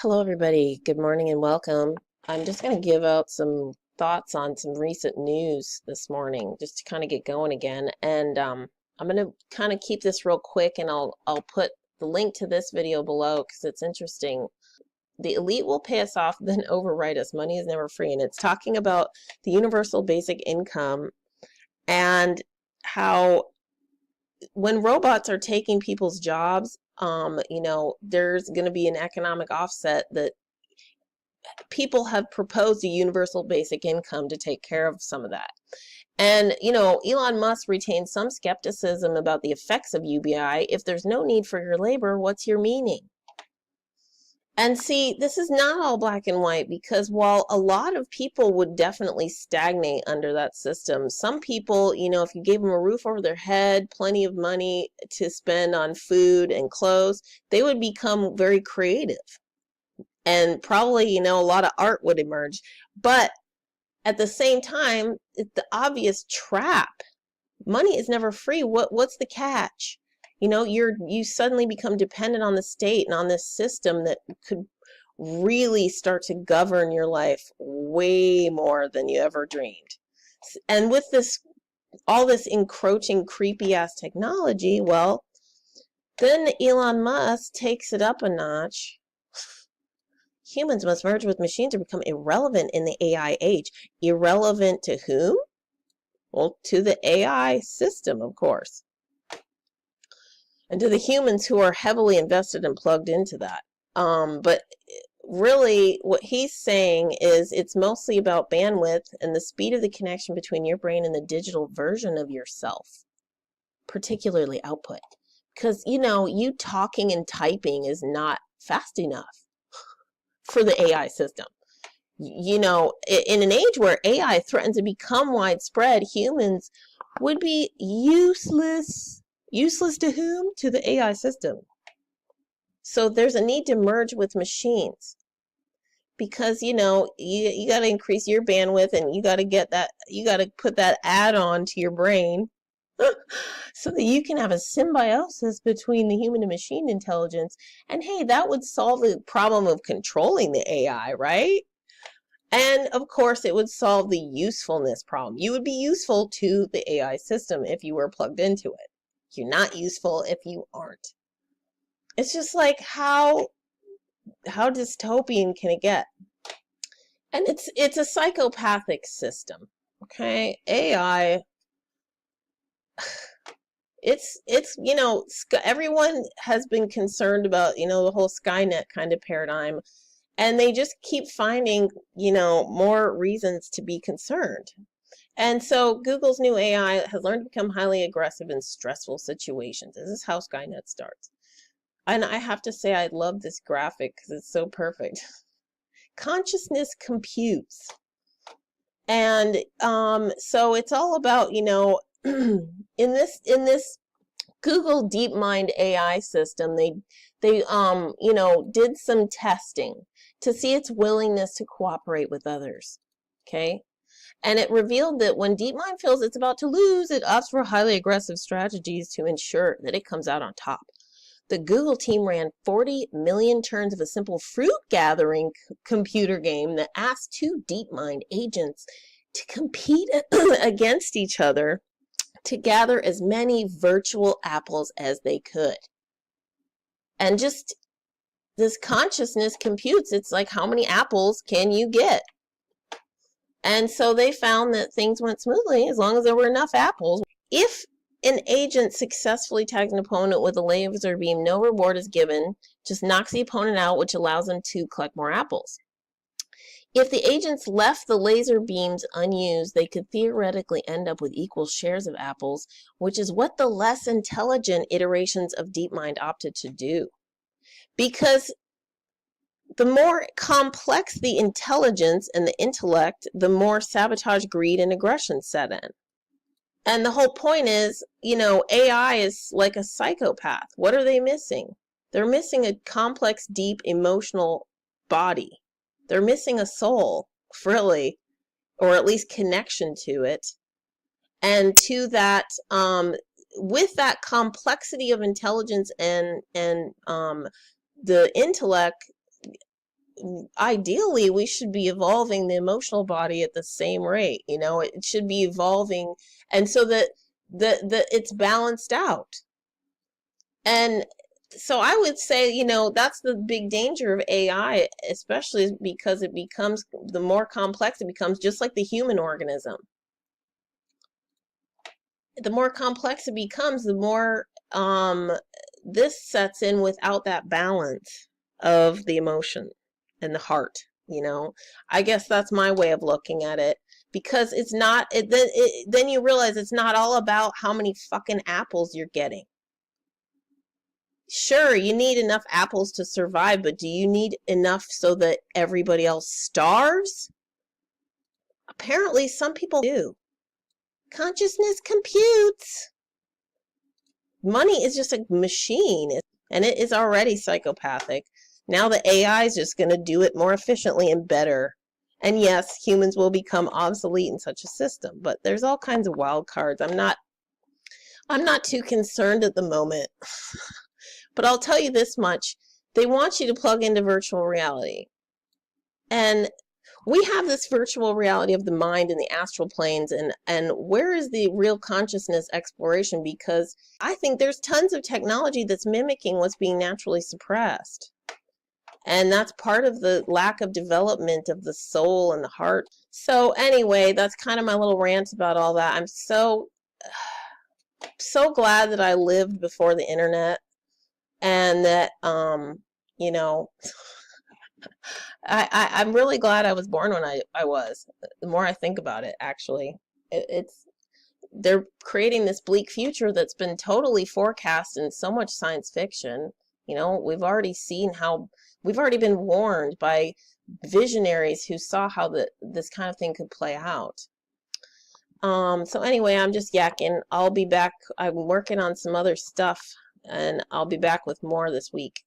Hello, everybody. Good morning and welcome. I'm just going to give out some thoughts on some recent news this morning, just to kind of get going again. And I'm going to kind of keep this real quick, and I'll put the link to this video below because it's interesting. The elite will pay us off, then overwrite us. Money is never free, and it's talking about the universal basic income and how when robots are taking people's jobs, there's going to be an economic offset that people have proposed a universal basic income to take care of some of that. And, Elon Musk retains some skepticism about the effects of UBI. If there's no need for your labor, what's your meaning? And see, this is not all black and white, because while a lot of people would definitely stagnate under that system, some people, if you gave them a roof over their head, plenty of money to spend on food and clothes, they would become very creative. And probably, a lot of art would emerge. But at the same time, it's the obvious trap. Money is never free. What's the catch? You suddenly become dependent on the state and on this system that could really start to govern your life way more than you ever dreamed. And with all this encroaching, creepy ass technology, well, then Elon Musk takes it up a notch. Humans must merge with machines to become irrelevant in the AI age. Irrelevant to whom? Well, to the AI system, of course. And to the humans who are heavily invested and plugged into that. But really, what he's saying is it's mostly about bandwidth and the speed of the connection between your brain and the digital version of yourself, particularly output. Because, you talking and typing is not fast enough for the AI system. In an age where AI threatens to become widespread, humans would be useless. Useless to whom? To the AI system. So there's a need to merge with machines, because you got to increase your bandwidth, and you got to put that add-on to your brain so that you can have a symbiosis between the human and machine intelligence. And hey, that would solve the problem of controlling the AI, right? And of course, it would solve the usefulness problem. You would be useful to the AI system if you were plugged into it. You're not useful if you aren't. It's just like, how dystopian can it get? And it's a psychopathic system, okay? AI, it's everyone has been concerned about, the whole Skynet kind of paradigm, and they just keep finding, more reasons to be concerned. And so Google's new AI has learned to become highly aggressive in stressful situations. This is how Skynet starts. And I have to say, I love this graphic because it's so perfect. Consciousness computes. And so it's all about, in this Google DeepMind AI system, they did some testing to see its willingness to cooperate with others. Okay? And it revealed that when DeepMind feels it's about to lose, it opts for highly aggressive strategies to ensure that it comes out on top. The Google team ran 40 million turns of a simple fruit-gathering computer game that asked two DeepMind agents to compete against each other to gather as many virtual apples as they could. And just this consciousness computes. It's like, how many apples can you get? And so they found that things went smoothly as long as there were enough apples. If an agent successfully tags an opponent with a laser beam, no reward is given, just knocks the opponent out, which allows them to collect more apples. If the agents left the laser beams unused, they could theoretically end up with equal shares of apples, which is what the less intelligent iterations of DeepMind opted to do. Because the more complex the intelligence and the intellect, the more sabotage, greed, and aggression set in. And the whole point is, AI is like a psychopath. What are they missing? They're missing a complex, deep, emotional body. They're missing a soul, really, or at least connection to it. And to that, with that complexity of intelligence and the intellect, ideally we should be evolving the emotional body at the same rate. You know, it should be evolving, and so that the it's balanced out. And so I would say, you know, that's the big danger of AI, especially because it becomes, the more complex it becomes, just like the human organism. The more complex it becomes, the more this sets in without that balance of the emotion and the heart, you know. I guess that's my way of looking at it, because it's not, then you realize it's not all about how many fucking apples you're getting. Sure, you need enough apples to survive, but do you need enough so that everybody else starves? Apparently, some people do. Consciousness computes. Money is just a machine, and it is already psychopathic. Now the AI is just going to do it more efficiently and better. And yes, humans will become obsolete in such a system, but there's all kinds of wild cards. I'm not too concerned at the moment. But I'll tell you this much. They want you to plug into virtual reality. And we have this virtual reality of the mind and the astral planes, and where is the real consciousness exploration? Because I think there's tons of technology that's mimicking what's being naturally suppressed. And that's part of the lack of development of the soul and the heart. So anyway, that's kind of my little rant about all that. I'm so glad that I lived before the internet, and that, you know, I'm really glad I was born when I was. The more I think about it, actually, they're creating this bleak future that's been totally forecast in so much science fiction. You know, we've already been warned by visionaries who saw how this kind of thing could play out. So anyway, I'm just yakking. I'll be back. I'm working on some other stuff, and I'll be back with more this week.